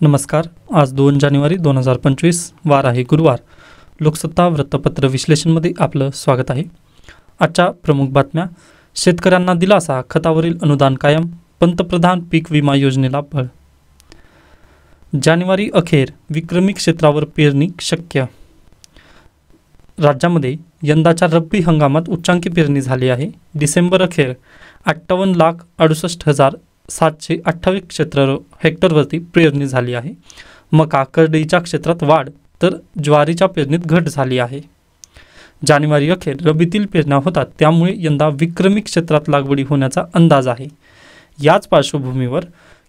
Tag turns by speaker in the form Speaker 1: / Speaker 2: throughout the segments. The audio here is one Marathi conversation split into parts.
Speaker 1: नमस्कार. आज 2 जानेवारी 2025 वार आहे गुरुवार. लोकसत्ता वृत्तपत्र विश्लेषणमध्ये आपलं स्वागत आहे. आजच्या प्रमुख बातम्या. शेतकऱ्यांना दिलासा, खतावरील अनुदान कायम, पंतप्रधान पीक विमा योजनेला बळ. जानेवारी अखेर विक्रमी क्षेत्रावर पेरणी शक्य. राज्यामध्ये यंदाच्या रब्बी हंगामात उच्चांकी पेरणी झाली आहे. डिसेंबर अखेर 58,68,728 हेक्टरवरती पेरणी झाली आहे. मका करडईच्या क्षेत्रात वाढ तर ज्वारीच्या पेरणीत घट झाली आहे. जानेवारी अखेर रब्बीतील पेरण्या होतात, त्यामुळे यंदा विक्रमी क्षेत्रात लागवडी होण्याचा अंदाज आहे. याच पार्श्वभूमीवर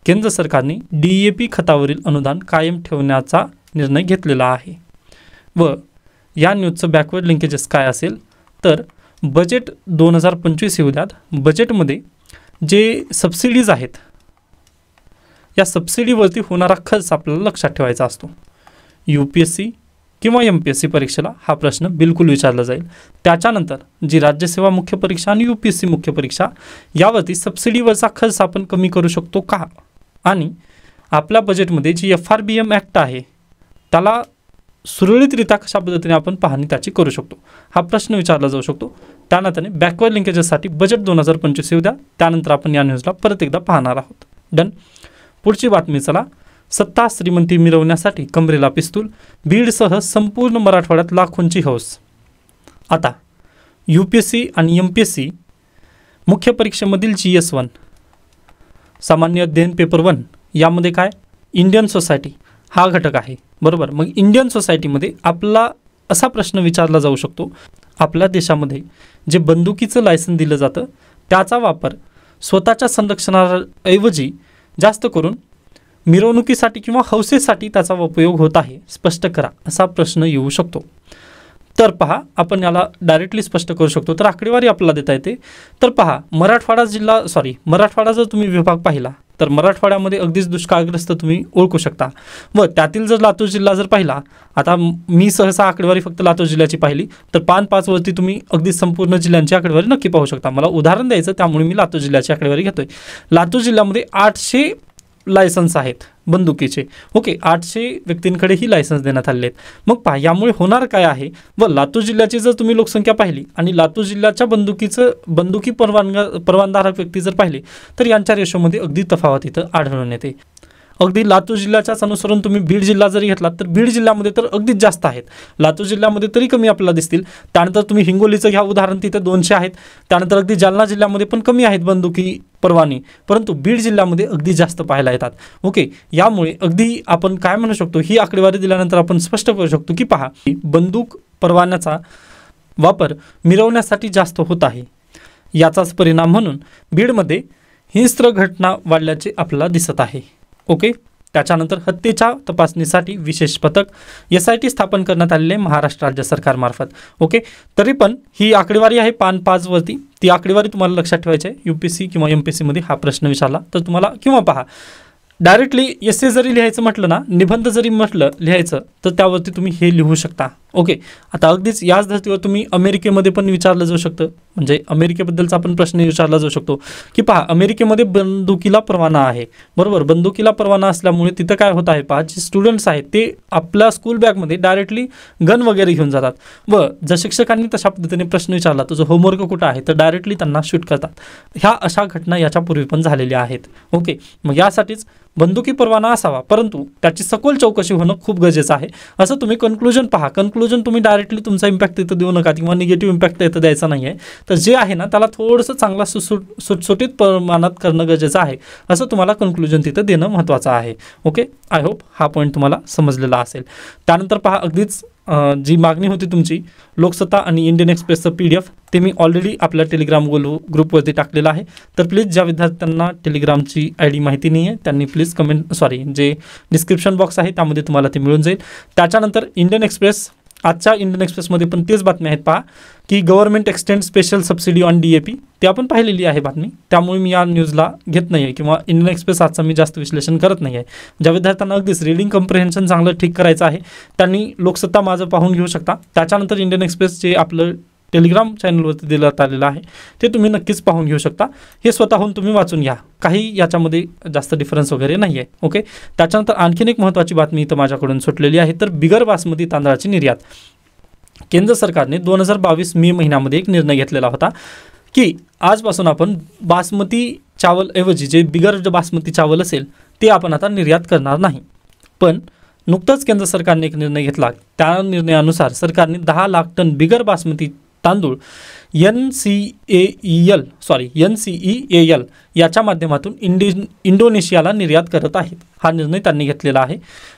Speaker 1: केंद्र सरकारने DAP खतावरील अनुदान कायम ठेवण्याचा निर्णय घेतलेला आहे. व या न्यूजचं बॅकवर्ड लिंकेजेस काय असेल तर बजेट 2025 येऊ द्यात. बजेटमध्ये जे सबसिडीज आहेत या सबसिडीवरती होणारा खर्च आपल्याला लक्षात ठेवायचा असतो. UPSC किंवा MPSC परीक्षेला हा प्रश्न बिलकुल विचारला जाईल. त्याच्यानंतर जी राज्यसेवा मुख्य परीक्षा आणि UPSC मुख्य परीक्षा यावरती सबसिडीवरचा खर्च आपण कमी करू शकतो का, आणि आपल्या बजेटमध्ये जी FRBM ॲक्ट आहे त्याला सुरळीतरित्या कशा पद्धतीने आपण पाहणी त्याची करू शकतो, हा प्रश्न विचारला जाऊ शकतो. त्यानंतर बॅकवर्ड लिंकेजेससाठी बजेट 2025 येऊ द्या. त्यानंतर आपण या न्यूजला परत एकदा पाहणार आहोत. डन. पुढची बातमी चला. सत्ता श्रीमंती मिरवण्यासाठी कमरेला पिस्तूल, बीडसह संपूर्ण मराठवाड्यात लाखोंची हौस. आता UPSC आणि MPSC मुख्य परीक्षेमधील GS1 सामान्य अध्ययन पेपर 1 यामध्ये काय इंडियन सोसायटी हा घटक आहे, बरोबर. मग इंडियन सोसायटीमध्ये आपला असा प्रश्न विचारला जाऊ शकतो, आपल्या देशामध्ये जे बंदुकीचं लायसन दिलं जातं त्याचा वापर स्वतःच्या संरक्षणाऐवजी जास्त करून मिरवणुकीसाठी किंवा हौसेसाठी त्याचा उपयोग होत आहे, स्पष्ट करा, असा प्रश्न येऊ शकतो. तर पहा, आपण याला डायरेक्टली स्पष्ट करू शकतो. तर आकडेवारी आपल्याला देता येते. तर पहा, मराठवाडा जर तुम्ही विभाग पाहिला तर मराठवाड्यामध्ये अगदीच दुष्काळग्रस्त तुम्ही ओळखू शकता. व त्यातील जर लातूर जिल्हा जर पाहिला, आता मी सहसा आकडेवारी फक्त लातूर जिल्ह्याची पाहिली, तर 5 वरती तुम्ही अगदी संपूर्ण जिल्ह्यांची आकडेवारी नक्की पाहू शकता. मला उदाहरण द्यायचं त्यामुळे मी लातूर जिल्ह्याची आकडेवारी घेतोय. लातूर जिल्ह्यामध्ये 800 लायसन्स आहेत बंदुकीचे. ओके, 800 व्यक्तींकडे ही लायसन्स देण्यात आले आहेत. मग पहा, यामुळे होणार काय आहे. व लातूर जिल्ह्याची जर तुम्ही लोकसंख्या पाहिली आणि लातूर जिल्ह्याच्या बंदुकी परवानधारक व्यक्ती जर पाहिली तर यांच्या रेशोमध्ये अगदी तफावत इथं आढळून येते. अगदी लातूर जिल्ह्याच्याच अनुसरून तुम्ही बीड जिल्हा जरी घेतलात तर बीड जिल्ह्यामध्ये तर अगदीच जास्त आहेत, लातूर जिल्ह्यामध्ये तरी कमी आपल्याला दिसतील. त्यानंतर तुम्ही हिंगोलीचं घ्या उदाहरण, तिथे 200 आहेत. त्यानंतर अगदी जालना जिल्ह्यामध्ये पण कमी आहेत बंदुकी परवाने, परंतु बीड जिल्ह्यामध्ये अगदी जास्त पाहायला येतात. ओके, यामुळे अगदी आपण काय म्हणू शकतो, ही आकडेवारी दिल्यानंतर आपण स्पष्ट करू शकतो की पहा, बंदूक परवान्याचा वापर मिरवण्यासाठी जास्त होत आहे. याचाच परिणाम म्हणून बीडमध्ये हिंस्त्र घटना वाढल्याचे आपल्याला दिसत आहे. ओके, त्याच्यानंतर हत्येच्या तपासणीसाठी विशेष पथक SIT स्थापन करण्यात आलेले महाराष्ट्र राज्य सरकारमार्फत. ओके, तरी पण ही आकडेवारी आहे 5 वरती. ती आकडेवारी तुम्हाला लक्षात ठेवायची आहे. UPSC किंवा MPSC मध्ये हा प्रश्न विचारला तर तुम्हाला, किंवा पहा डायरेक्टली essay जरी लिहायचं म्हटलं ना, निबंध जरी म्हटलं लिहायचं तर त्यावरती तुम्ही हे लिहू शकता. ओके, आता अगदीच याच धर्तीवर तुम्ही अमेरिकेमध्ये पण विचारलं जाऊ शकतं, म्हणजे अमेरिकेबद्दलचा आपण प्रश्न विचारला जाऊ शकतो की पहा, अमेरिकेमध्ये बंदुकीला परवाना आहे, बरोबर. बंदुकीला परवाना असल्यामुळे तिथं काय होत आहे, पहा, जे स्टुडंट्स आहेत ते आपल्या स्कूल बॅगमध्ये डायरेक्टली गन वगैरे घेऊन जातात. व जर शिक्षकांनी तशा पद्धतीने प्रश्न विचारला, तुझं होमवर्क कुठं आहे, तर डायरेक्टली त्यांना शूट करतात. ह्या अशा घटना याच्यापूर्वी पण झालेल्या आहेत. ओके, मग यासाठीच बंदुकी परवाना असावा, परंतु त्याची सखोल चौकशी होणं खूप गरजेचं आहे. असं तुम्ही कन्क्लुजन पहा. कन्क्लुजन तुम्ही डायरेक्टली तुमचा इम्पॅक्ट इथं देऊ नका किंवा निगेटिव्ह इम्पॅक्ट इथं द्यायचा नाही आहे. तर जे आहे ना त्याला थोडंसं चांगला सुटसुटीत प्रमाणात करणं गरजेचं आहे. असं तुम्हाला कन्क्लुजन तिथं देणं महत्त्वाचं आहे. ओके, आय होप हा पॉईंट तुम्हाला समजलेला असेल. त्यानंतर पहा, अगदीच जी मागणी होती तुमची लोकसत्ता आणि इंडियन एक्सप्रेसचं PDF ते मी ऑलरेडी आपल्या टेलिग्राम ग्रुपवरती टाकलेलं आहे. तर प्लीज ज्या विद्यार्थ्यांना टेलिग्रामची ID माहिती नाही आहे त्यांनी प्लीज जे डिस्क्रिप्शन बॉक्स आहे त्यामध्ये तुम्हाला ते मिळून जाईल. त्याच्यानंतर इंडियन एक्सप्रेस, आजच्या इंडियन एक्सप्रेसमध्ये पण तेच बातमी आहेत पहा, की government extend special subsidy on DAP, ते आपण पाहिलेली आहे बातमी. त्यामुळे मी या न्यूजला घेत नाही आहे किंवा इंडियन एक्सप्रेस आजचा मी जास्त विश्लेषण करत नाही आहे. ज्या विद्यार्थ्यांना अगदीच रीडिंग कम्प्रिहेन्शन चांगलं ठीक करायचं आहे त्यांनी लोकसत्ता माझं पाहून घेऊ शकता. त्याच्यानंतर इंडियन एक्सप्रेस जे आपलं टेलिग्राम चॅनलवरती देण्यात आलेलं आहे, ते तुम्ही नक्कीच पाहून घेऊ शकता. हे स्वतःहून तुम्ही वाचून घ्या, काही याच्यामध्ये जास्त डिफरन्स वगैरे नाही आहे. ओके, त्याच्यानंतर आणखीन एक महत्त्वाची बातमी इथं माझ्याकडून सुटलेली आहे. तर बिगर बासमती तांदळाची निर्यात केंद्र सरकारने 2022 मे महिन्यामध्ये एक निर्णय घेतलेला होता की आजपासून आपण बासमती चावल ऐवजी जे बिगर बासमती चावल असेल ते आपण आता निर्यात करणार नाही. पण नुकतंच केंद्र सरकारने एक निर्णय घेतला. त्या निर्णयानुसार सरकारने 10 लाख टन बिगर बासमती तांदूळ NCEAL याच्या माध्यमातून इंडोनेशियाला निर्यात करत आहेत. हा निर्णय त्यांनी घेतलेला आहे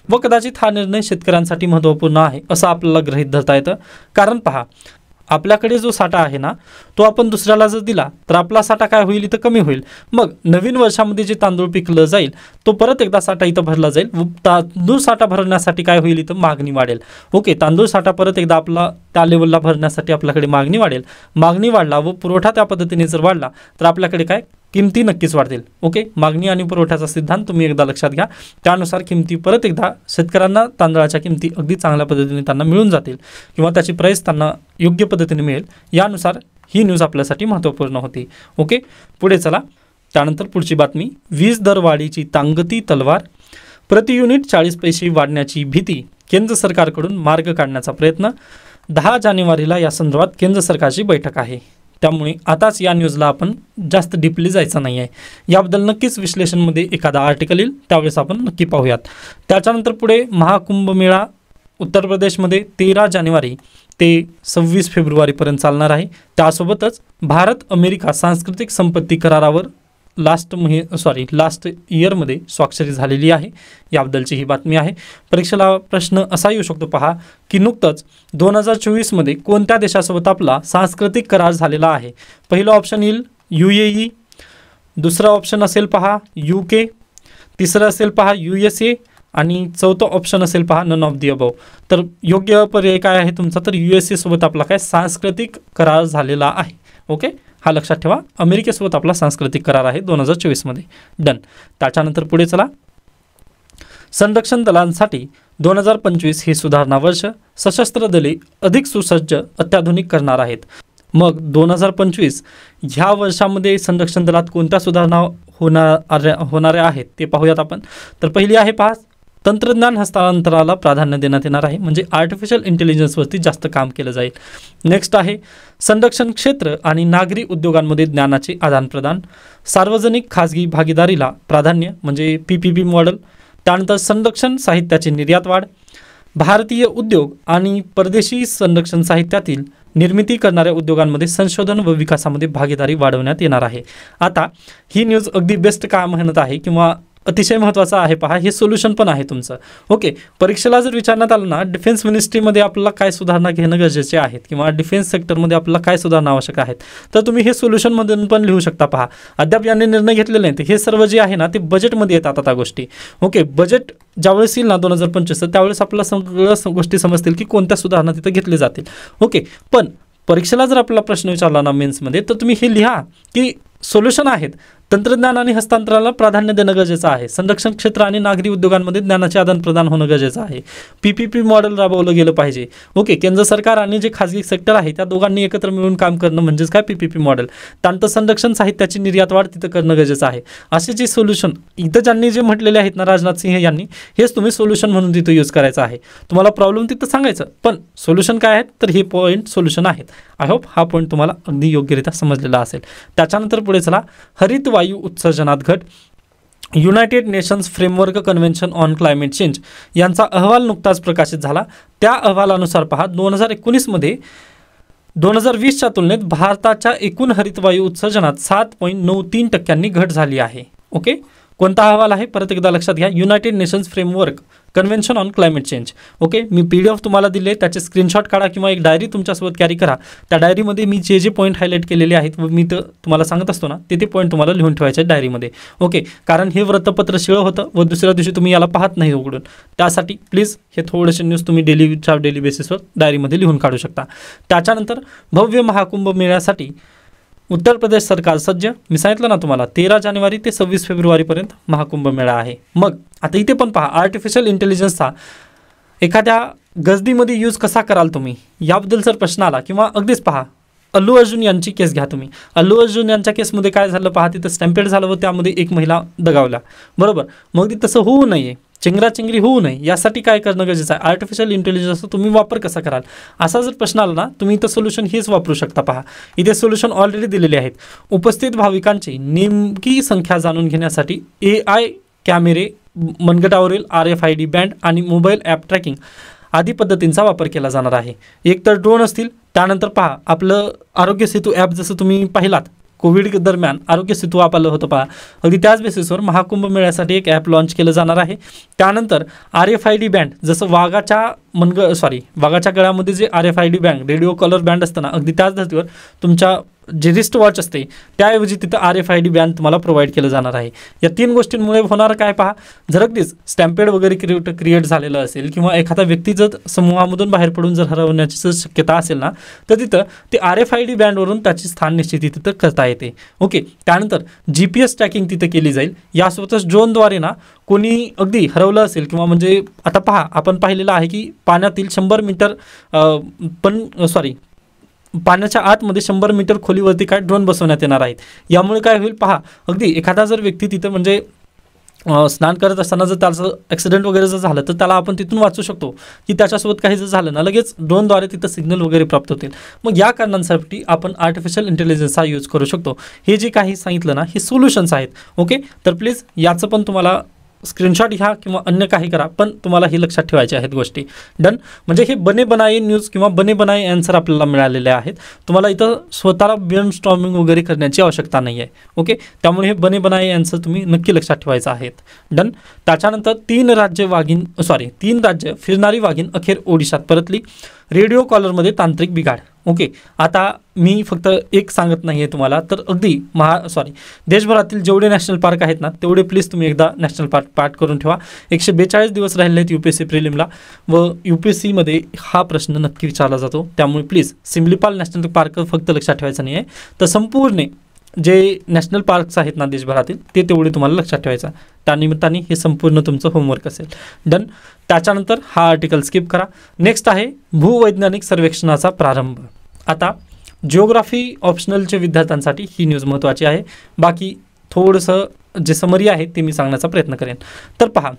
Speaker 1: व कदाचित हा निर्णय शेतकऱ्यांसाठी महत्त्वपूर्ण आहे असं आपल्याला गृहीत धरता येतं. कारण पहा, आपल्याकडे जो साठा आहे ना, तो आपण दुसऱ्याला जर दिला तर आपला साठा काय होईल, इथं कमी होईल. मग नवीन वर्षामध्ये जे तांदूळ पिकलं जाईल तो परत एकदा साठा इथं भरला जाईल व तांदूळ साठा भरण्यासाठी काय होईल, इथं मागणी वाढेल. ओके, तांदूळ साठा परत एकदा आपला त्या लेवलला भरण्यासाठी आपल्याकडे मागणी वाढेल. मागणी वाढला व पुरवठा त्या पद्धतीने जर वाढला तर आपल्याकडे काय किमती नक्कीच वाढतील. ओके, मागणी आणि पुरवठ्याचा सिद्धांत तुम्ही एकदा लक्षात घ्या. त्यानुसार किमती परत एकदा शेतकऱ्यांना तांदळाच्या किमती अगदी चांगल्या पद्धतीने त्यांना मिळून जातील किंवा त्याची प्राईस त्यांना योग्य पद्धतीने मिळेल. यानुसार ही न्यूज आपल्यासाठी महत्त्वपूर्ण होती. ओके, पुढे चला. त्यानंतर पुढची बातमी, वीज दरवाढीची तांगती तलवार, प्रति युनिट 40 पैसे वाढण्याची भीती, केंद्र सरकारकडून मार्ग काढण्याचा प्रयत्न. 10 जानेवारीला या संदर्भात केंद्र सरकारची बैठक आहे. त्यामुळे आताच या न्यूजला आपण जास्त डीपली जायचं नाही आहे. याबद्दल नक्कीच विश्लेषणमध्ये एखादा आर्टिकल येईल, त्यावेळेस आपण नक्की पाहूयात. त्याच्यानंतर पुढे महाकुंभमेळा उत्तर प्रदेशमध्ये 13 जानेवारी ते 26 फेब्रुवारीपर्यंत चालणार आहे. त्यासोबतच भारत अमेरिका सांस्कृतिक संपत्ती करारावर लास्ट इयरमध्ये स्वाक्षरी झालेली आहे. याबद्दलची ही बातमी आहे. परीक्षेला प्रश्न असा येऊ शकतो पहा की नुकतंच 2024मध्ये कोणत्या देशासोबत आपला सांस्कृतिक करार झालेला आहे. पहिलं ऑप्शन येईल UAE, दुसरा ऑप्शन असेल पहा UK, तिसरं असेल पहा USA आणि चौथं ऑप्शन असेल पहा नन ऑफ दी अबव. तर योग्य पर्याय काय आहे तुमचा, तर USA सोबत आपला काय सांस्कृतिक करार झालेला आहे. ओके, हा लक्षात ठेवा. अमेरिकेसोबत आपला सांस्कृतिक करार आहे 2024मध्ये. डन. त्याच्यानंतर पुढे चला. संरक्षण दलांसाठी 2025 हे सुधारणा वर्ष, सशस्त्र दले अधिक सुसज्ज अत्याधुनिक करणार आहेत. मग 2025 ह्या वर्षामध्ये संरक्षण दलात कोणत्या सुधारणा होणाऱ्या आहेत ते पाहूयात आपण. तर पहिली आहे पहा, तंत्रज्ञान हस्तांतराला प्राधान्य देण्यात येणार आहे, म्हणजे आर्टिफिशियल इंटेलिजन्सवरती जास्त काम केलं जाईल. नेक्स्ट आहे संरक्षण क्षेत्र आणि नागरी उद्योगांमध्ये ज्ञानाचे आदानप्रदान, सार्वजनिक खाजगी भागीदारीला प्राधान्य म्हणजे PPP मॉडेल. त्यानंतर संरक्षण साहित्याची निर्यात वाढ, भारतीय उद्योग आणि परदेशी संरक्षण साहित्यातील निर्मिती करणाऱ्या उद्योगांमध्ये संशोधन व विकासामध्ये भागीदारी वाढवण्यात येणार आहे. आता ही न्यूज अगदी बेस्ट का म्हणत आहे किंवा अतिशय महत्त्वाचं आहे पहा, हे सोल्युशन पण आहे तुमचं. ओके, परीक्षेला जर विचारण्यात आलं ना, डिफेन्स मिनिस्ट्रीमध्ये आपल्याला काय सुधारणा घेणं गरजेचे आहेत किंवा डिफेन्स सेक्टरमध्ये आपल्याला काय सुधारणा आवश्यक आहेत, तर तुम्ही हे सोल्युशनमधून पण लिहू शकता. पहा, अद्याप यांनी निर्णय घेतलेले नाहीत. हे सर्व जे आहे ना ते बजेटमध्ये येतात आता गोष्टी. ओके, बजेट ज्यावेळेस येईल ना 2025 त्यावेळेस आपल्याला सगळ्या गोष्टी समजतील की कोणत्या सुधारणा तिथं घेतल्या जातील. ओके, पण परीक्षेला जर आपला प्रश्न विचारला ना मेन्समध्ये, तर तुम्ही हे लिहा की सोल्युशन आहेत. तंत्रज्ञान आणि हस्तांतराला प्राधान्य देणं गरजेचं आहे. संरक्षण क्षेत्र आणि नागरी उद्योगांमध्ये ज्ञानाचे आदान प्रदान होणं गरजेचं आहे. PPP मॉडेल राबवलं गेलं पाहिजे. ओके, केंद्र सरकार आणि जे खाजगी सेक्टर आहे त्या दोघांनी एकत्र मिळून काम करणं म्हणजेच काय PPP मॉडेल. त्यानंतर संरक्षण साहित्याची निर्यात वाढ तिथं करणं गरजेचं आहे. असे जे सोल्युशन इथं ज्यांनी जे म्हटलेले आहेत ना राजनाथ सिंह यांनी, हेच तुम्ही सोल्युशन म्हणून तिथं यूज करायचं आहे. तुम्हाला प्रॉब्लेम तिथं सांगायचं, पण सोल्युशन काय आहेत तर हे पॉईंट सोल्युशन आहेत. आय होप हा पॉईंट तुम्हाला अगदी योग्यरित्या समजलेला असेल. त्याच्यानंतर पुढे चला. हरित वायू उत्सर्जनात घट, United nations framework convention on climate change यांचा अहवाल नुकताच प्रकाशित झाला. त्या अहवालानुसार पहा 2019मध्ये 2020च्या तुलनेत भारताच्या एकूण हरितवायू उत्सर्जनात 7.93% घट झाली आहे. ओके, कोणता अहवाल आहे परत एकदा लक्षात घ्या, United nations framework convention on climate change. Okay, me PDF तुम्हाला दिले, त्याचे स्क्रीनशॉट काढा किंवा एक डायरी तुमच्यासोबत कॅरी करा. त्या डायरीमध्ये मी जे पॉईंट हायलाईट केलेले आहेत व मी तर तुम्हाला सांगत असतो ना ते पॉईंट तुम्हाला लिहून ठेवायचे डायरीमध्ये. ओके, कारण हे वृत्तपत्र शिळं होतं व दुसऱ्या दिवशी तुम्ही याला पाहत नाही उघडून. त्यासाठी प्लीज हे थोडेसे न्यूज तुम्ही डेली बेसिसवर डायरीमध्ये लिहून काढू शकता. त्याच्यानंतर भव्य महाकुंभ मेळ्यासाठी उत्तर प्रदेश सरकार सज्ज. मी सांगितलं ना तुम्हाला 13 जानेवारी ते 26 फेब्रुवारीपर्यंत महाकुंभ मेळा आहे. मग आता इथे पण पहा, आर्टिफिशियल इंटेलिजन्सचा एखाद्या गजदीमध्ये यूज कसा कराल तुम्ही याबद्दल जर प्रश्न आला किंवा अगदीच पहा अल्लू अर्जुन यांची केस घ्या तुम्ही. अल्लू अर्जुन यांच्या केसमध्ये काय झालं पहा, तिथं स्टॅम्पेड झालं व त्यामध्ये एक महिला दगावला, बरोबर. मग ती तसं होऊ नये, चेंगराचेंगरी होऊ नये, यासाठी काय करणं गरजेचं आहे, आर्टिफिशियल इंटेलिजन्सचा तुम्ही वापर कसा कराल, असा जर प्रश्न आला ना, तुम्ही इथं सोल्युशन हेच वापरू शकता. पहा इथे सोल्युशन ऑलरेडी दिलेले आहेत. उपस्थित भाविकांची नेमकी संख्या जाणून घेण्यासाठी AI कॅमेरे, मनगटावरील RFID बँड आणि मोबाईल ॲप ट्रॅकिंग आदी पद्धतींचा वापर केला जाणार आहे. एक तर ड्रोन असतील, त्यानंतर पहा आपलं आरोग्य सेतू ॲप जसं तुम्ही पाहिलात कोविड दरम्यान आरोग्य सेतू ॲप आलं होतं पहा, अगदी त्याच बेसिसवर महाकुंभ मेळ्यासाठी एक ॲप लॉन्च केलं जाणार आहे. त्यानंतर RFID बँड, जसं वाघाच्या गळ्यामध्ये जे RFID band, radio collar band असतं ना, अगदी त्याच धर्तीवर तुमच्या जे रिस्ट वॉच असते त्याऐवजी तिथं RFID बँड तुम्हाला प्रोव्हाइड केलं जाणार आहे. या 3 गोष्टींमुळे होणार काय पहा, जर अगदीच स्टॅम्पेड वगैरे क्रिएट झालेलं असेल किंवा एखादा व्यक्ती जर समूहामधून बाहेर पडून जर हरवण्याची जर शक्यता असेल ना, तर तिथं ते RFID बँडवरून त्याची स्थान निश्चित तिथं करता येते. ओके. त्यानंतर GPS ट्रॅकिंग तिथं केली जाईल. यासोबतच ड्रोनद्वारे ना कोणी अगदी हरवलं असेल किंवा म्हणजे आता पहा आपण पाहिलेलं आहे की पाण्यातील 100 मीटर पाण्याच्या आतमध्ये 100 मीटर खोलीवरती काय ड्रोन बसवण्यात येणार आहेत. यामुळे काय होईल पहा, अगदी एखादा जर व्यक्ती तिथं म्हणजे स्नान करत असताना जर त्याचं ॲक्सिडेंट वगैरे जर झालं तर त्याला आपण तिथून वाचू शकतो, की त्याच्यासोबत काही जर झालं ना लगेच ड्रोनद्वारे तिथं सिग्नल वगैरे प्राप्त होतील. मग या कारणांसाठी आपण आर्टिफिशियल इंटेलिजन्सचा यूज करू शकतो. हे जे काही सांगितलं ना हे सोल्युशन्स आहेत. ओके. तर प्लीज याचं पण तुम्हाला स्क्रीनशॉट घ्या किंवा अन्य काही करा, पण तुम्हाला हे लक्षात ठेवायचे आहेत गोष्टी. डन. म्हणजे हे बने बनाई न्यूज किंवा बने बनाई आन्सर आपल्याला मिळालेले आहेत. तुम्हाला इथं स्वतःला ब्रेन स्टॉर्मिंग वगैरे करण्याची आवश्यकता नाही आहे. ओके. त्यामुळे हे बने बनाई आन्सर तुम्ही नक्की लक्षात ठेवायचं आहेत. डन. त्याच्यानंतर 3 राज्य फिरणारी वाघीण अखेर ओडिशात परतली, रेडिओ कॉलरमध्ये तांत्रिक बिघाड. ओके. आता मी फक्त एक सांगत नाही आहे तुम्हाला, तर अगदी देशभरातील जेवढे नॅशनल पार्क आहेत ना तेवढे प्लीज तुम्ही एकदा नॅशनल पार्क पाठ करून ठेवा. 142 दिवस राहिले आहेत UPSC प्रिलिमला व UPSCमध्ये हा प्रश्न नक्की विचारला जातो. त्यामुळे प्लीज सिमलीपाल नॅशनल पार्क फक्त लक्षात ठेवायचं नाही आहे, तर संपूर्ण जे नॅशनल पार्क्स आहेत ना देशभरातील ते तेवढे तुम्हाला लक्षात ठेवायचं. त्यानिमित्ताने हे संपूर्ण तुमचं होमवर्क असेल. डन. त्याच्यानंतर हा आर्टिकल स्किप करा. नेक्स्ट आहे भूवैज्ञानिक सर्वेक्षणाचा प्रारंभ. आता जिओग्राफी ऑप्शनलच्या विद्यार्थ्यांसाठी ही न्यूज महत्त्वाची आहे. बाकी थोडंसं जे समरी आहे ते मी सांगण्याचा प्रयत्न करेन. तर पहा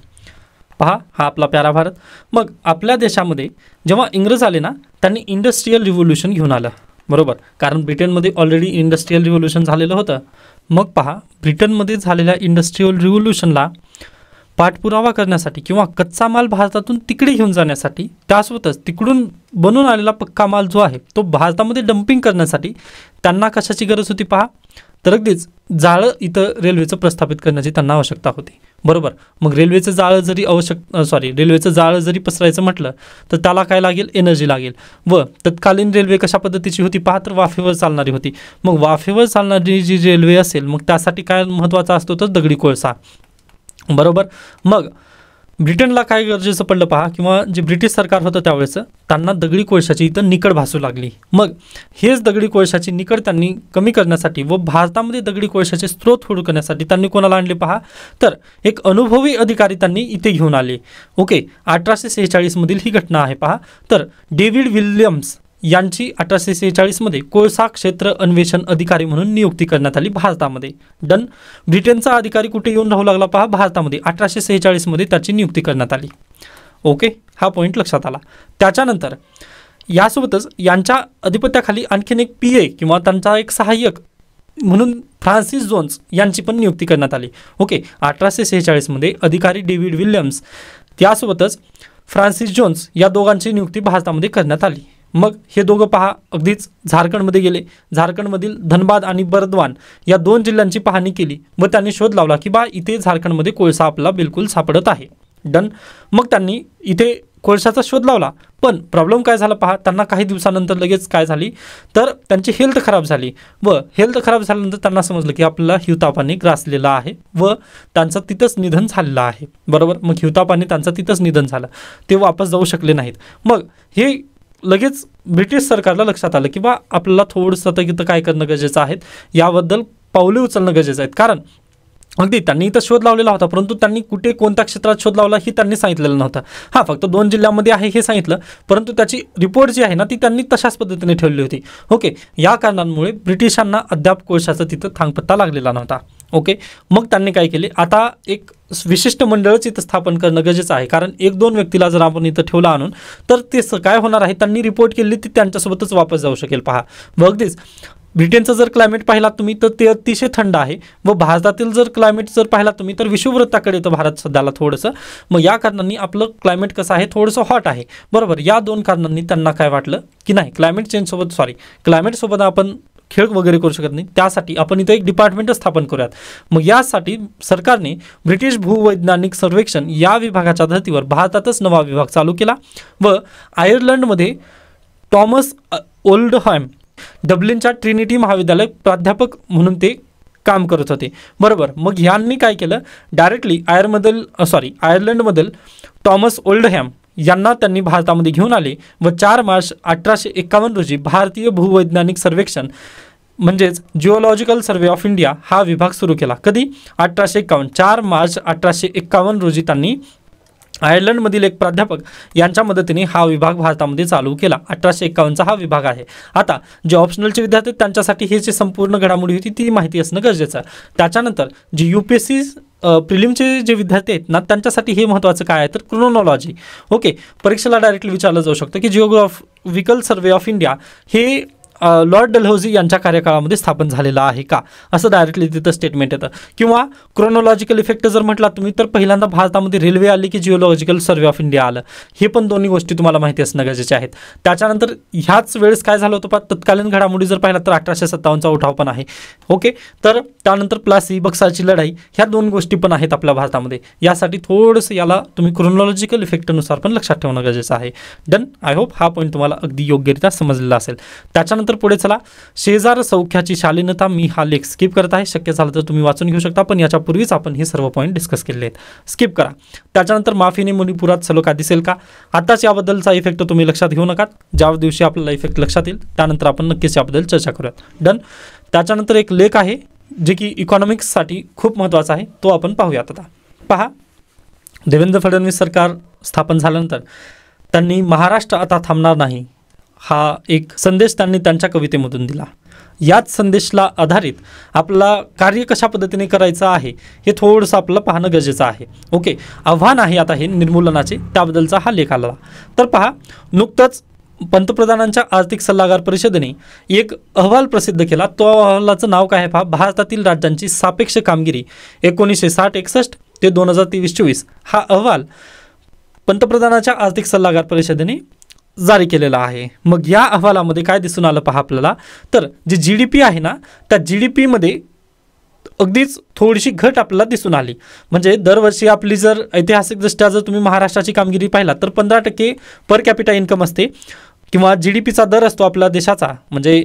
Speaker 1: हा आपला प्यारा भारत. मग आपल्या देशामध्ये जेव्हा इंग्रज आले ना त्यांनी इंडस्ट्रियल रिव्होल्यूशन घेऊन आलं, बरोबर. कारण ब्रिटनमध्ये ऑलरेडी इंडस्ट्रियल रिव्होल्यूशन झालेलं होतं. मग पहा ब्रिटनमध्ये झालेल्या इंडस्ट्रियल रिव्होल्यूशनला पाठपुरावा करण्यासाठी किंवा कच्चा माल भारतातून तिकडे घेऊन जाण्यासाठी, त्यासोबतच तिकडून बनवून आलेला पक्का माल जो आहे तो भारतामध्ये डम्पिंग करण्यासाठी त्यांना कशाची गरज होती पहा, तर अगदीच जाळं इथं रेल्वेचं प्रस्थापित करण्याची त्यांना आवश्यकता होती, बरोबर. मग रेल्वेचं जाळं जरी पसरायचं म्हटलं तर त्याला काय लागेल, एनर्जी लागेल. व तत्कालीन रेल्वे कशा पद्धतीची होती पहा, तर वाफेवर चालणारी होती. मग वाफेवर चालणारी जी रेल्वे असेल मग त्यासाठी काय महत्त्वाचा असतो तर दगडी कोळसा, बरोबर. मग ब्रिटनला काय गरजेचं पडलं पहा, किंवा जे ब्रिटिश सरकार होतं त्यावेळेचं त्यांना दगडी कोळशाची इथं निकड भासू लागली. मग हेच दगडी कोळशाची निकड त्यांनी कमी करण्यासाठी व भारतामध्ये दगडी कोळशाचे स्रोत हुडकण्यासाठी त्यांनी कोणाला आणले पहा, तर एक अनुभवी अधिकारी त्यांनी इथे घेऊन आले. ओके. 1846 मधील ही घटना आहे पहा. तर डेव्हिड विल्यम्स यांची 1846 कोळसा क्षेत्र अन्वेषण अधिकारी म्हणून नियुक्ती करण्यात आली भारतामध्ये. डन. ब्रिटनचा अधिकारी कुठे येऊन राहू लागला पहा, भारतामध्ये 1846 त्याची नियुक्ती करण्यात आली. ओके. हा पॉईंट लक्षात आला. त्याच्यानंतर यासोबतच यांच्या अधिपत्याखाली आणखीन एक PA किंवा त्यांचा एक सहाय्यक म्हणून फ्रान्सिस जोन्स यांची पण नियुक्ती करण्यात आली. ओके. 1846 अधिकारी डेव्हिड विल्यम्स त्यासोबतच फ्रान्सिस जोन्स या दोघांची नियुक्ती भारतामध्ये करण्यात आली. मग हे दोघं पहा अगदीच झारखंडमध्ये गेले. झारखंडमधील धनबाद आणि बर्दवान या 2 जिल्ह्यांची पाहणी केली व त्यांनी शोध लावला की बा इथे झारखंडमध्ये कोळसा आपला बिलकुल सापडत आहे. डन. मग त्यांनी इथे कोळशाचा शोध लावला, पण प्रॉब्लेम काय झाला पहा, त्यांना काही दिवसानंतर लगेच काय झाली तर त्यांची हेल्थ खराब झाली व हेल्थ खराब झाल्यानंतर त्यांना समजलं की आपल्याला हिवतापाने ग्रासलेला आहे व त्यांचं तिथंच निधन झालेलं आहे, बरोबर. मग हिवतापाने त्यांचं तिथंच निधन झालं, ते वापस जाऊ शकले नाहीत. मग हे लगेच ब्रिटिश सरकारला लक्षात आलं की बा आपल्याला थोडंसं इथं काय करणं गरजेचं आहे, याबद्दल पावले उचलणं गरजेचं आहे. कारण अगदी त्यांनी इथं शोध लावलेला होता, परंतु त्यांनी कुठे कोणत्या क्षेत्रात शोध लावला हे त्यांनी सांगितलेलं नव्हतं. हां, फक्त 2 जिल्ह्यांमध्ये आहे हे सांगितलं, परंतु त्याची रिपोर्ट जी आहे ना ती त्यांनी तशाच पद्धतीने ठेवली होती. ओके, या कारणांमुळे ब्रिटिशांना अद्याप कोळशाचा तिथं थांगपत्ता लागलेला नव्हता. ओके, मग त्यांनी काय केले, आता एक विशिष्ट मंडळच इथं स्थापन करणं गरजेचं आहे, कारण 1-2 व्यक्तीला जर आपण इथं ठेवलं आणून तर ते काय होणार आहे, त्यांनी रिपोर्ट केली ती त्यांच्यासोबतच वापस जाऊ शकेल. पहा, व अगदीच ब्रिटनचं जर क्लायमेट पाहिलात तुम्ही तर ते अतिशय थंड आहे, व भारतातील जर क्लायमेट जर पाहिलात तुम्ही तर विषुववृत्ताकडे येतं भारत सध्याला थोडंसं. मग या कारणांनी आपलं क्लायमेट कसं आहे, थोडंसं हॉट आहे. बरोबर, या 2 कारणांनी त्यांना काय वाटलं की नाही, क्लायमेटसोबत आपण खेळ वगैरे करू शकत नाही, त्यासाठी आपण इथं एक डिपार्टमेंट स्थापन करूयात. मग यासाठी सरकारने ब्रिटिश भूवैज्ञानिक सर्वेक्षण या विभागाच्या धर्तीवर भारतातच नवा विभाग चालू केला व आयर्लंडमध्ये टॉमस ओल्डहॅम डब्लिनच्या ट्रिनिटी महाविद्यालय प्राध्यापक म्हणून ते काम करत होते. बरोबर, मग यांनी काय केलं, डायरेक्टली आयर्लंडमधील टॉमस ओल्डहॅम यांना त्यांनी भारतामध्ये घेऊन आले व 4 मार्च 1851 रोजी भारतीय भूवैज्ञानिक सर्वेक्षण म्हणजेच जिओलॉजिकल सर्वे ऑफ इंडिया हा विभाग सुरू केला. कधी, 1851, 4 मार्च 1851 रोजी त्यांनी आयर्लंडमधील एक प्राध्यापक यांच्या मदतीने हा विभाग भारतामध्ये चालू केला. 1851चा हा विभाग आहे. आता जे ऑप्शनलचे विद्यार्थी आहेत त्यांच्यासाठी हे जे संपूर्ण घडामोडी होती ती माहिती असणं गरजेचं आहे. त्याच्यानंतर जे UPSC प्रिलिमचे जे विद्यार्थी आहेत ना त्यांच्यासाठी हे महत्त्वाचं काय आहे तर क्रोनॉलॉजी. ओके, परीक्षेला डायरेक्टली विचारलं जाऊ शकतं की जिओग्राफिकल सर्वे ऑफ इंडिया हे लॉर्ड डलहौसी यांच्या कार्यकाळामध्ये स्थापन झालेला आहे का, असं डायरेक्टली तिथं स्टेटमेंट येतं. किंवा क्रोनॉलॉजिकल इफेक्ट जर म्हटला तुम्ही तर पहिल्यांदा भारतामध्ये रेल्वे आली की जिओलॉजिकल सर्वे ऑफ इंडिया आलं. हे पण दोन्ही गोष्टी तुम्हाला माहिती असणं गरजेचे आहेत. त्याच्यानंतर ह्याच वेळेस काय झालं होतं, तत्कालीन घडामोडी जर पाहिला तर 1857चा उठाव पण आहे. ओके, तर त्यानंतर प्लासी बक्सारची लढाई ह्या 2 गोष्टी पण आहेत आपल्या भारतामध्ये. यासाठी थोडंसं याला तुम्ही क्रोनॉलॉजिकल इफेक्टनुसार पण लक्षात ठेवणं गरजेचं आहे. डन, आय होप हा पॉईंट तुम्हाला अगदी योग्यरित्या समजलेला असेल. त्याच्यानंतर पुढे चला, शेजार सौख्याची शालीनता. मी हा लेख स्किप करत आहे, शक्य झालं तर तुम्ही वाचून घेऊ शकता, पण याच्यापूर्वीच आपण हे सर्व पॉईंट डिस्कस केलेले आहेत, स्किप करा. त्याच्यानंतर माफीने मणिपुरात सलोखा दिसेल का, आताच याबद्दलचा इफेक्ट तुम्ही लक्षात घेऊ नका, ज्या दिवशी आपल्याला इफेक्ट लक्षात येईल त्यानंतर आपण नक्कीच याबद्दल चर्चा करूयात. डन. त्याच्यानंतर एक लेख आहे जे की इकॉनॉमिक्ससाठी खूप महत्त्वाचा आहे, तो आपण पाहूयात. आता पहा, देवेंद्र फडणवीस सरकार स्थापन झाल्यानंतर त्यांनी महाराष्ट्र आता थांबणार नाही हा एक संदेश त्यांनी त्यांच्या कवितेमधून दिला. याच संदेशाला आधारित आपला कार्य कशा पद्धतीने करायचं आहे हे थोडंसं आपल्याला पाहणं गरजेचं आहे. ओके, आव्हान आहे आता हे निर्मूलनाचे, त्याबद्दलचा हा लेख आला. तर पहा, नुकतंच पंतप्रधानांच्या आर्थिक सल्लागार परिषदेने एक अहवाल प्रसिद्ध केला. तो अहवालाचं नाव काय आहे पहा, भारतातील राज्यांची सापेक्ष कामगिरी 1960-61 ते 2023-24 हा अहवाल पंतप्रधानाच्या आर्थिक सल्लागार परिषदेने जारी केलेला आहे. मग या अहवालामध्ये काय दिसून आलं पहा आपल्याला, तर जे GDP आहे ना त्या GDPमध्ये अगदीच थोडीशी घट आपल्याला दिसून आली. म्हणजे दरवर्षी आपली जर ऐतिहासिकदृष्ट्या जर तुम्ही महाराष्ट्राची कामगिरी पाहिला तर 15% पर कॅपिटा इन्कम असते किंवा GDPचा दर असतो आपल्या देशाचा, म्हणजे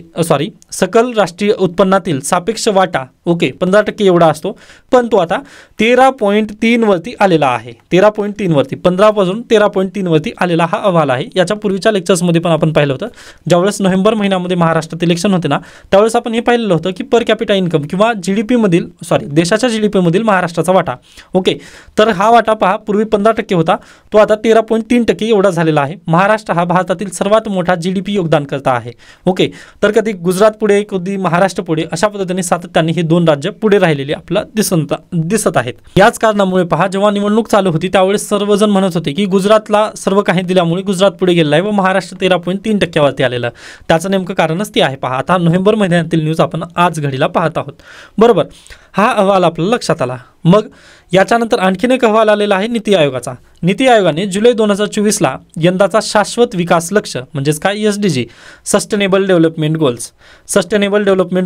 Speaker 1: सकल राष्ट्रीय उत्पन्नातील सापेक्ष वाटा. ओके, 15% एवढा असतो, पण तो आता 13.3 वरती आलेला आहे. 13.3 वरती, 15 पासून 13.3 वरती आलेला हा अहवाल आहे. याच्या पूर्वीच्या लेक्चर्समध्ये पण आपण पाहिलं होतं, ज्यावेळेस नोव्हेंबर महिन्यामध्ये महाराष्ट्रात इलेक्शन होते ना त्यावेळेस आपण हे पाहिलेलं होतं की पर कॅपिटा इन्कम किंवा देशाच्या GDPमधील महाराष्ट्राचा वाटा. ओके, तर हा वाटा पहा, पूर्वी 15% होता, तो आता 13.3% एवढा झालेला आहे. महाराष्ट्र हा भारतातील सर्वात मोठा GDP योगदान करता आहे. ओके, तर कधी गुजरात पुढे, कधी महाराष्ट्र पुढे, अशा पद्धतीने सातत्याने हे 2 राज्य पुढे राहिलेले आपल्याला दिसत आहेत. याच कारणामुळे पहा, जेव्हा निवडणूक चालू होती त्यावेळेस सर्वजण म्हणत होते की गुजरातला सर्व काही दिल्यामुळे गुजरात पुढे गेलेला आहे व महाराष्ट्र 13.3% आलेलं. त्याचं नेमकं कारणच ते आहे. पहा, आता नोव्हेंबर महिन्यातील न्यूज आपण आज घडीला पाहत आहोत. बरोबर, हा अहवाल आपल्याला लक्षात आला. मग याच्यानंतर आणखीन एक अहवाल आलेला आहे नीती आयोगाचा. नीती आयोगाने जुलै 2024ला यंदाचा शाश्वत विकास लक्ष्य म्हणजेच काय SDG सस्टेनेबल डेव्हलपमेंट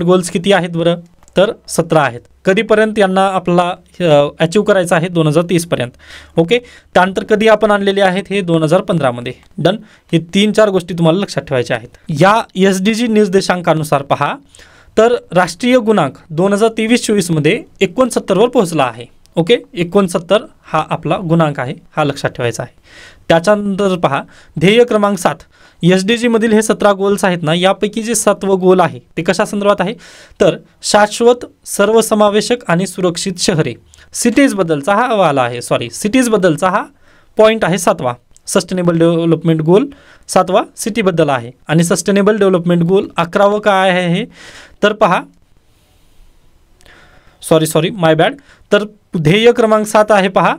Speaker 1: गोल्स किती आहेत बरं, तर 17 आहेत. कधीपर्यंत यांना आपल्याला अचीव करायचं आहे, 2030 पर्यंत. ओके, त्यानंतर कधी आपण आणलेले आहेत हे 2015 मध्ये. डन, हे 3-4 गोष्टी तुम्हाला लक्षात ठेवायच्या आहेत. या SDG निर्देशांकानुसार पहा तर राष्ट्रीय गुणांक 2023-24 मध्ये 69 वर पोहोचला आहे. ओके, 69 हा आपला गुणांक आहे, हा लक्षात ठेवायचा आहे. त्याच्यानंतर पहा ध्येय क्रमांक 7, SDG मधील हे 17 गोल्स आहेत ना, यापैकी जे 7वं गोल आहे ते कशा संदर्भात आहे, तर शाश्वत, सर्वसमावेशक आणि सुरक्षित शहरे, सिटीजबद्दलचा हा अहवाल आहे. सिटीजबद्दलचा हा पॉईंट आहे 7वा. सस्टेनेबल डेव्हलपमेंट गोल 7वा सिटीबद्दल आहे. आणि सस्टेनेबल डेव्हलपमेंट गोल 11वं काय आहे हे, तर पहा माय बॅड, तर ध्येय क्रमांक 7 आहे पहा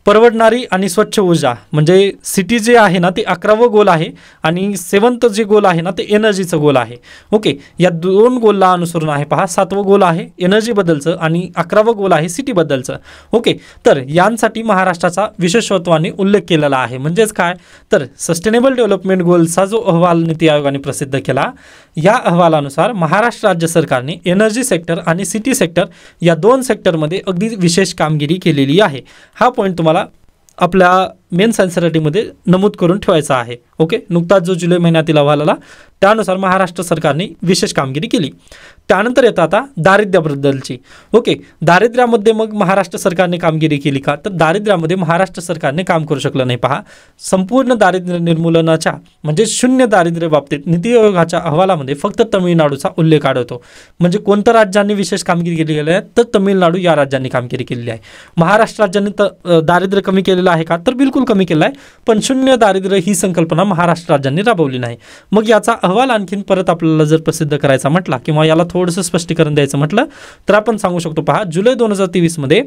Speaker 1: परवडणारी आणि स्वच्छ ऊर्जा, म्हणजे सिटी जे आहे ना ते 11वं गोल आहे आणि 7th जे गोल आहे ना ते एनर्जीचं गोल आहे. ओके, या 2 गोलला अनुसरून आहे पहा 7वं गोल आहे एनर्जीबद्दलचं आणि 11वं गोल आहे सिटीबद्दलचं. ओके, तर यांसाठी महाराष्ट्राचा विशेषत्वाने उल्लेख केलेला आहे. म्हणजेच काय, तर सस्टेनेबल डेव्हलपमेंट गोलचा जो अहवाल नीती आयोगाने प्रसिद्ध केला, या अहवालानुसार महाराष्ट्र राज्य सरकारने एनर्जी सेक्टर आणि सिटी सेक्टर या 2 सेक्टरमध्ये अगदी विशेष कामगिरी केलेली आहे. हा पॉईंट तुम्हाला आपल्या मेन सेन्सिटिव्हिटीमध्ये नमूद करून ठेवायचा आहे. ओके, नुकताच जो जुलै महिन्यातील अहवाल आला त्यानुसार महाराष्ट्र सरकारने विशेष कामगिरी केली. त्यानंतर येतं आता दारिद्र्याबद्दलची. ओके, दारिद्र्यामध्ये मग महाराष्ट्र सरकारने कामगिरी केली का, तर दारिद्र्यामध्ये महाराष्ट्र सरकारने काम करू शकलं नाही. पहा संपूर्ण दारिद्र्य निर्मूलनाच्या म्हणजे शून्य दारिद्र्य बाबतीत नीती आयोगाच्या अहवालामध्ये फक्त तमिळनाडूचा उल्लेख आढळतो. म्हणजे कोणत्या राज्यांनी विशेष कामगिरी केलेली आहे, तर तमिळनाडू या राज्यांनी कामगिरी केलेली आहे. महाराष्ट्र राज्याने दारिद्र्य कमी केलेलं आहे का, तर बिलकुल कमी केलं आहे, पण शून्य दारिद्र्य ही संकल्पना महाराष्ट्र राज्यांनी राबवली नाही. मग याचा अहवाल आणखीन परत आपल्याला जर प्रसिद्ध करायचा म्हटला किंवा याला थोडंसं स्पष्टीकरण द्यायचं म्हटलं तर आपण सांगू शकतो. पहा जुलै 2023 मध्ये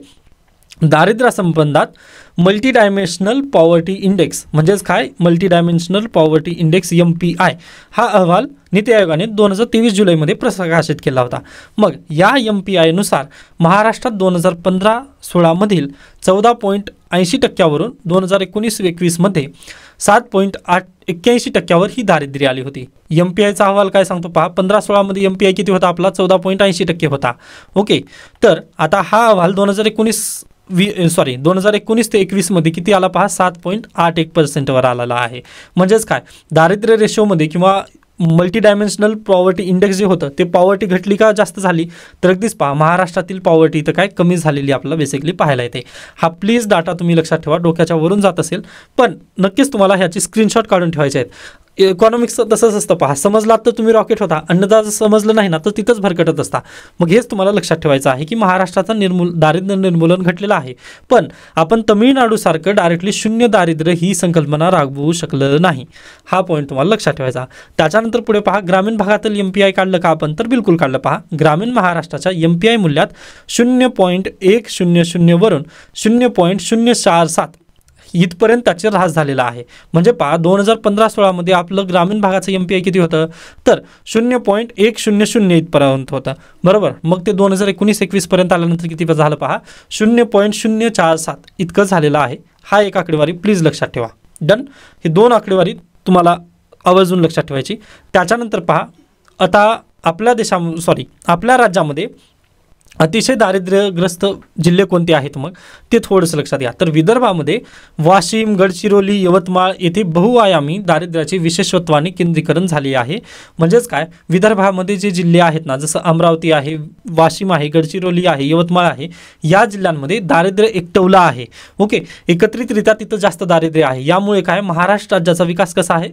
Speaker 1: दारिद्र्यासंबंधात मल्टी डायमेन्शनल पॉवर्टी इंडेक्स, म्हणजेच काय multi dimensional poverty index MPI, हा अहवाल नीती आयोगाने 2023 जुलैमध्ये प्रकाशित केला होता. मग या MPI नुसार महाराष्ट्रात 2015-16 मधील 14.80% 2019-21 मध्ये 7.81% ही दारिद्र्य आली होती. MPIचा अहवाल काय सांगतो पहा, 15-16 मध्ये MPI किती होता आपला, 14.80% होता. ओके, तर आता हा अहवाल 2019 ते 21 मध्ये किती आला पहा, 7.81% वर आलेला आहे. म्हणजेच काय दारिद्र्य रेशोमध्ये किंवा multi dimensional poverty index J होतं ते पॉवर्टी घटली का जास्त झाली, तर अगदीच पहा महाराष्ट्रातील पॉवर्टी तर काय कमी झालेली आपल्याला बेसिकली पाहायला येते. हा प्लीज डाटा तुम्ही लक्षात ठेवा, डोक्याच्या वरून जात असेल पण नक्कीच तुम्हाला ह्याची स्क्रीनशॉट काढून ठेवायचे आहेत. इकॉनॉमिक्सचं तसंच असतं पहा, समजलात तर तुम्ही रॉकेट होता, अन्यथा समजलं नाही ना तर तिथंच भरकटत असता. मग हेच तुम्हाला लक्षात ठेवायचं आहे की महाराष्ट्राचा दारिद्र्य निर्मूलन घटलेलं आहे, पण आपण तमिळनाडूसारखं डायरेक्टली शून्य दारिद्र्य ही संकल्पना राबवू शकलं नाही. हा पॉईंट तुम्हाला लक्षात ठेवायचा. त्याच्यानंतर पुढे पहा ग्रामीण भागातील MPI काढलं का आपण, तर बिलकुल काढलं. पहा ग्रामीण महाराष्ट्राच्या MPI मूल्यात 0.100 वरून 0.047 इथपर्यंत त्याचे ऱ्हास झालेला आहे. म्हणजे पहा 2015-16 मध्ये आपलं ग्रामीण भागाचं MPI किती होतं, तर 0.100 इथपर्यंत होतं, बरोबर. मग ते 2019-21 पर्यंत आल्यानंतर किती झालं पहा, 0.047 इतकं झालेलं आहे. हा एक आकडेवारी प्लीज लक्षात ठेवा. डन, ही 2 आकडेवारी तुम्हाला आवर्जून लक्षात ठेवायची. त्याच्यानंतर पहा आता आपल्या राज्यामध्ये अतिशय दारिद्र्यग्रस्त जिल्हे कोणते आहेत मग ते थोडंसं लक्षात घ्या. तर विदर्भामध्ये वाशिम, गडचिरोली, यवतमाळ येथे बहुआयामी दारिद्र्याचे विशेषत्वाने केंद्रीकरण झाले आहे. म्हणजेच काय विदर्भामध्ये जे जिल्हे आहेत ना, जसं अमरावती आहे, वाशिम आहे, गडचिरोली आहे, यवतमाळ आहे, या जिल्ह्यांमध्ये दारिद्र्य एकटवलं आहे. ओके, एकत्रितरित्या तिथं जास्त दारिद्र्य आहे. यामुळे काय महाराष्ट्र राज्याचा विकास कसा आहे,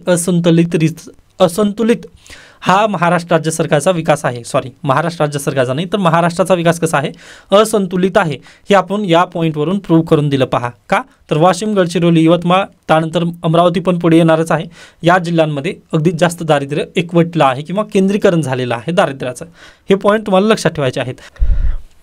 Speaker 1: असंतुलित हा महाराष्ट्र राज्य सरकारचा विकास आहे. महाराष्ट्र राज्य सरकारचा नाही तर महाराष्ट्राचा विकास कसा आहे, असंतुलित आहे. हे आपण या पॉईंटवरून प्रूव्ह करून दिलं. पहा का, तर वाशिम, गडचिरोली, यवतमाळ, त्यानंतर अमरावती पण पुढे येणारच आहे. या जिल्ह्यांमध्ये अगदी जास्त दारिद्र्य एकवटलं आहे किंवा केंद्रीकरण झालेलं आहे दारिद्र्याचं. हे पॉईंट तुम्हाला लक्षात ठेवायचे आहेत.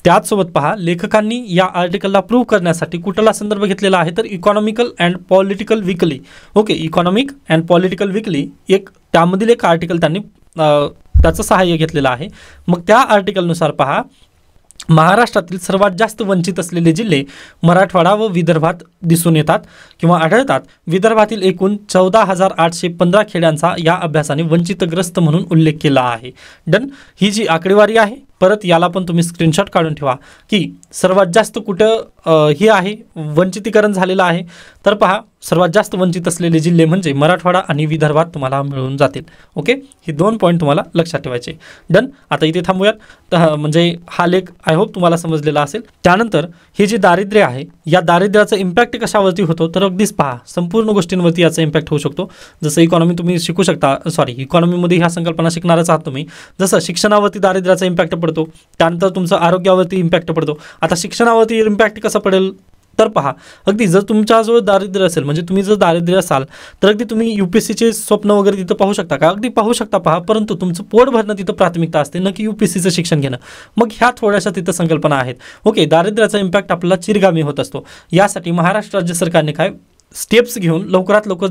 Speaker 1: त्याचसोबत पहा लेखकांनी या आर्टिकलला प्रूव्ह करण्यासाठी कुठला संदर्भ घेतलेला आहे, तर economical and political weekly. Okay, economic and political weekly त्यामधील एक आर्टिकल त्यांनी त्याचं सहाय्य घेतलेलं आहे. मग त्या आर्टिकलनुसार पहा महाराष्ट्रातील सर्वात जास्त वंचित असलेले जिल्हे मराठवाडा व विदर्भात दिसून येतात किंवा आढळतात. विदर्भातील एकूण 14,815 खेड्यांचा या अभ्यासाने वंचितग्रस्त म्हणून उल्लेख केला आहे. डन, ही जी आकडेवारी आहे परत याला पण तुम्ही स्क्रीनशॉट काढून ठेवा की सर्वात जास्त कुठं हे आहे वंचितीकरण झालेलं आहे. तर पहा, सर्वात जास्त वंचित असलेले जिल्हे म्हणजे मराठवाडा आणि विदर्भात तुम्हाला मिळून जातील. ओके, हे 2 पॉईंट तुम्हाला लक्षात ठेवायचे. डन. आता इथे थांबूयात. म्हणजे हा लेख आय होप तुम्हाला समजलेला असेल. त्यानंतर हे जे दारिद्र्य आहे, या दारिद्र्याचा इम्पॅक्ट कशावरती होतो तर अगदीच पहा, संपूर्ण गोष्टींवरती याचा इम्पॅक्ट होऊ शकतो. जसं इकॉनॉमी तुम्ही शिकू शकता, इकॉनॉमीमध्ये ह्या संकल्पना शिकणारच आहात तुम्ही. जसं शिक्षणावरती दारिद्र्याचा इम्पॅक्ट पडतो, त्यानंतर तुमचं आरोग्यावरती इम्पॅक्ट पडतो. आता शिक्षणावरती इम्पॅक्ट कसं पडेल तर पहा, अगदी जर तुमच्याजवळ दारिद्र्य असेल, म्हणजे तुम्ही जर दारिद्र्य असाल तर अगदी तुम्ही UPSCचे स्वप्न वगैरे तिथं पाहू शकता का? अगदी पाहू शकता पहा, परंतु तुमचं पोट भरणं तिथं प्राथमिकता असते, न की UPSCचं शिक्षण घेणं. मग ह्या थोड्याशा तिथं संकल्पना आहेत. ओके, दारिद्र्याचा इम्पॅक्ट आपल्याला चिरगामी होत असतो. यासाठी महाराष्ट्र राज्य सरकारने काय स्टेप्स घेऊन लवकरात लवकर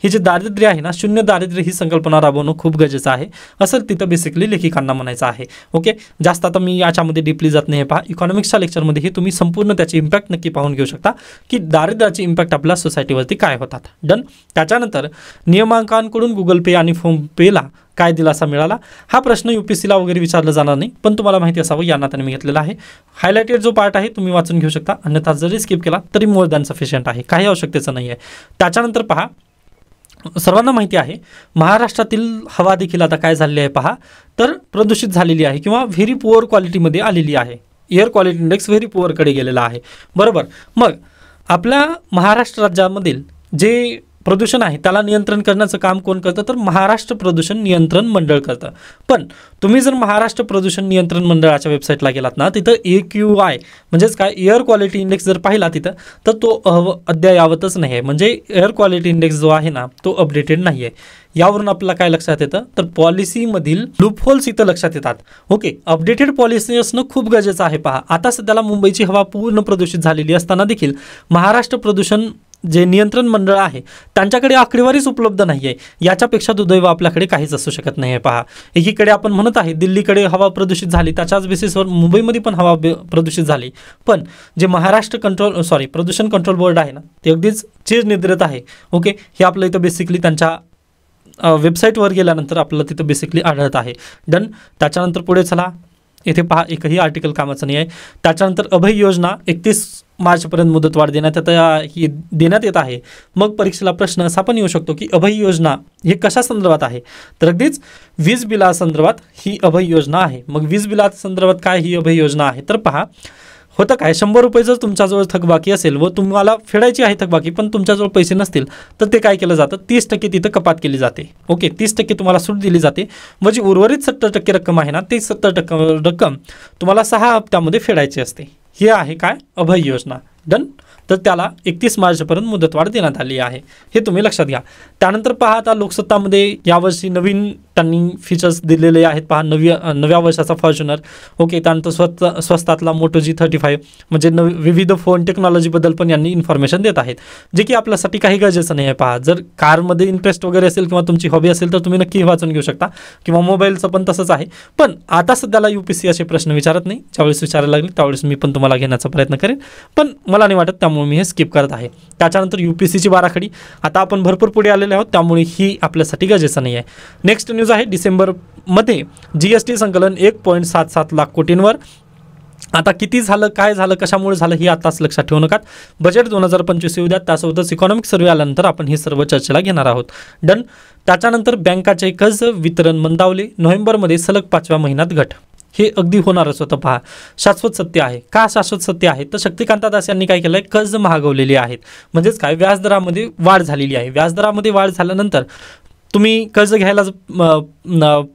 Speaker 1: हे जे दारिद्र्य आहे ना, शून्य दारिद्र्य ही संकल्पना राबवणं खूप गरजेचं आहे, असं तिथं बेसिकली लेखिकांना म्हणायचं आहे. ओके, जास्त आता मी याच्यामध्ये डीपली जात नाही. पहा, इकॉनॉमिक्सच्या लेक्चरमध्ये हे तुम्ही संपूर्ण त्याचे इम्पॅक्ट नक्की पाहून घेऊ शकता की दारिद्र्याचे इम्पॅक्ट आपल्या सोसायटीवरती काय होतात. डन. त्याच्यानंतर नियमांकांकडून गुगल पे आणि फोन पेला काय दिलासा मिळाला, हा प्रश्न UPSCला वगैरे विचारला जाणार नाही, पण तुम्हाला माहिती असावं या नात्याने मी घेतलेला आहे. हायलाइटेड जो पार्ट आहे तुम्ही वाचून घेऊ शकता, अन्यथा जरी स्किप केला तरी मोर दॅन सफिशियंट आहे, काही आवश्यकतेचं नाही आहे. त्याच्यानंतर पहा, सर्वांना माहिती आहे महाराष्ट्रातील हवा देखील आता काय झालेली आहे पहा, तर प्रदूषित झालेली आहे किंवा व्हेरी पुअर क्वालिटीमध्ये आलेली आहे. एअर क्वालिटी इंडेक्स व्हेरी पुअरकडे गेलेला आहे. बरोबर. मग आपल्या महाराष्ट्र राज्यामधील जे प्रदूषण आहे त्याला नियंत्रण करण्याचं काम कोण करतं तर महाराष्ट्र प्रदूषण नियंत्रण मंडळ करतं. पण तुम्ही जर महाराष्ट्र प्रदूषण नियंत्रण मंडळाच्या वेबसाईटला गेलात ना, तिथं AQI म्हणजेच काय एअर क्वालिटी इंडेक्स जर पाहिला तिथं, तर तो अद्ययावतच नाही आहे. म्हणजे एअर क्वालिटी इंडेक्स जो आहे ना, तो अपडेटेड नाही आहे. यावरून आपल्याला काय लक्षात येतं तर पॉलिसीमधील लूपहोल्स इथं लक्षात येतात. ओके, अपडेटेड पॉलिसी असणं खूप गरजेचं आहे. पहा, आता सध्याला मुंबईची हवा पूर्ण प्रदूषित झालेली असताना देखील महाराष्ट्र प्रदूषण जे नियंत्रण मंडळ आहे त्यांच्याकडे आकडेवारीच उपलब्ध नाही आहे. याच्यापेक्षा दुर्दैव आपल्याकडे काहीच असू शकत नाही आहे. पहा, एकीकडे आपण म्हणत आहे दिल्लीकडे हवा प्रदूषित झाली, त्याच्याच बेसिसवर मुंबईमध्ये पण हवा प्रदूषित झाली, पण जे महाराष्ट्र प्रदूषण कंट्रोल बोर्ड आहे ना, ते अगदीच चिरनिद्रित आहे. ओके, हे आपलं इथं बेसिकली त्यांच्या वेबसाईटवर गेल्यानंतर आपल्याला तिथं बेसिकली आढळत आहे. डन. त्याच्यानंतर पुढे चला, इथे पहा एकही आर्टिकल कामाचं नाही आहे. त्याच्यानंतर अभय योजना 31 मार्चपर्यंत मुदतवाढ देण्यात येत आहे. मग परीक्षेला प्रश्न असा पण येऊ शकतो की अभय योजना हे कशा संदर्भात आहे तर अगदीच वीज बिलासंदर्भात ही अभय योजना आहे. मग वीज बिलासंदर्भात काय ही अभय योजना आहे तर पहा, होतं काय, 100 रुपये जर तुमच्याजवळ थकबाकी असेल व तुम्हाला फेडायची आहे थकबाकी पण तुमच्याजवळ पैसे नसतील तर ते काय केलं जातं, 30% तिथं कपात केली जाते. ओके, 30% तुम्हाला सूट दिली जाते. म्हणजे उर्वरित 70% रक्कम आहे ना, ते 70% रक्कम तुम्हाला 6 हप्त्यामध्ये फेडायची असते. हे आहे काय अभय योजना. डन. तर त्याला 31 मार्चपर्यंत मुदतवाढ देण्यात आली आहे, हे तुम्ही लक्षात घ्या. त्यानंतर पहा, आता लोकसत्तामध्ये यावर्षी नवीन त्यांनी फीचर्स दिलेले आहेत. पहा, नव्या वर्षाचा फॉर्च्युनर. ओके, त्यानंतर स्वस्तातला मोटो G35 म्हणजे विविध फोन टेक्नॉलॉजीबद्दल पण यांनी इन्फॉर्मेशन देत आहेत, जे की आपल्यासाठी काही गरजेचं नाही आहे. पहा, जर कारमध्ये इंटरेस्ट वगैरे असेल किंवा तुमची हॉबी असेल तर तुम्ही नक्की वाचून घेऊ शकता, किंवा मोबाईलचं पण तसंच आहे. पण आता सध्याला UPSC असे प्रश्न विचारत नाही. ज्यावेळेस विचारायला लागले त्यावेळेस मी पण तुम्हाला घेण्याचा प्रयत्न करेन, पण मला नाही वाटत, त्यामुळे मी हे स्किप करत आहे. त्याच्यानंतर UPSCची बाराखडी. आता आपण भरपूर पुढे आलेले आहोत, त्यामुळे ही आपल्यासाठी गरजेचं नाही आहे. नेक्स्ट न्यूज आहे, डिसेंबरमध्ये GST संकलन 1.77 लाख कोटींवर. आता किती झालं, काय झालं, कशामुळे झालं हे आताच लक्षात ठेवू नका. बजेट 2025 येऊ द्या, त्यासोबतच इकॉनॉमिक सर्वे आल्यानंतर आपण हे सर्व चर्चेला घेणार आहोत. डन. त्याच्यानंतर बँकाचे कर्ज वितरण मंदावले, नोव्हेंबरमध्ये सलग 5व्या महिन्यात घट. हे अगदी होणारच होतं. पहा, शाश्वत सत्य आहे. का शाश्वत सत्य आहे तर शक्तिकांता दास यांनी काय केलं आहे, कर्ज महागवलेली आहेत. म्हणजेच काय, व्याजदरामध्ये वाढ झालेली आहे. व्याजदरामध्ये वाढ झाल्यानंतर तुम्ही कर्ज घ्यायला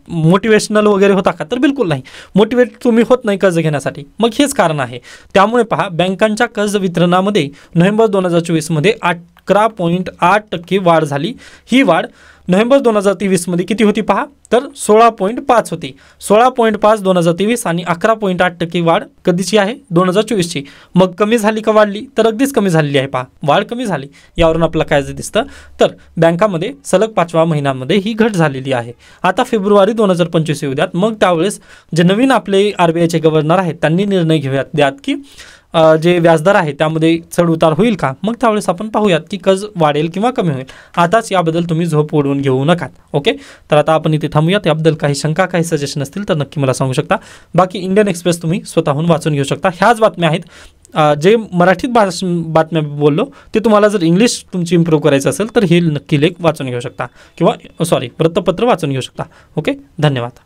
Speaker 1: मोटिवेशनल वगैरे होता का तर बिलकुल नाही. मोटिवेट तुम्ही होत नाही कर्ज घेण्यासाठी. मग हेच कारण आहे. त्यामुळे पहा, बँकांच्या कर्ज वितरणामध्ये नोव्हेंबर 2024मध्ये 11.8% वाढ झाली. ही वाढ नोव्हेंबर 2023मध्ये किती होती पहा तर 16.5 होती. 16.5 2023 आणि 11.8% वाढ कधीची आहे 2024ची. मग कमी झाली का वाढली तर अगदीच कमी झालेली आहे. पहा, वाढ कमी झाली. यावरून आपल्याला काय दिसतं तर बँकामध्ये सलग 5व्या महिन्यामध्ये ही घट झालेली आहे. आता फेब्रुवारी 2025 येऊ द्यात, मग त्यावेळेस जे नवीन आपले RBIचे गव्हर्नर आहेत त्यांनी निर्णय घेऊयात की जे व्याजदर आहे त्यामध्ये चढ उतार होईल का, मग त्यावेळेस आपण पाहूयात की कर्ज वाढेल किंवा कमी होईल. आताच याबद्दल तुम्ही झोप उडवून घेऊ नका. ओके, तर आता आपण इथे थांबूयात. याबद्दल काही शंका काही सजेशन असतील तर नक्की मला सांगू शकता. बाकी इंडियन एक्सप्रेस तुम्ही स्वतःहून वाचून घेऊ शकता. ह्याच बातम्या आहेत. जे मराठीत बातम्या बोललो ते तुम्हाला जर इंग्लिश तुमची इम्प्रूव्ह करायचं असेल तर हे नक्की लेख वाचून घेऊ शकता किंवा वृत्तपत्र वाचून घेऊ शकता. ओके, धन्यवाद.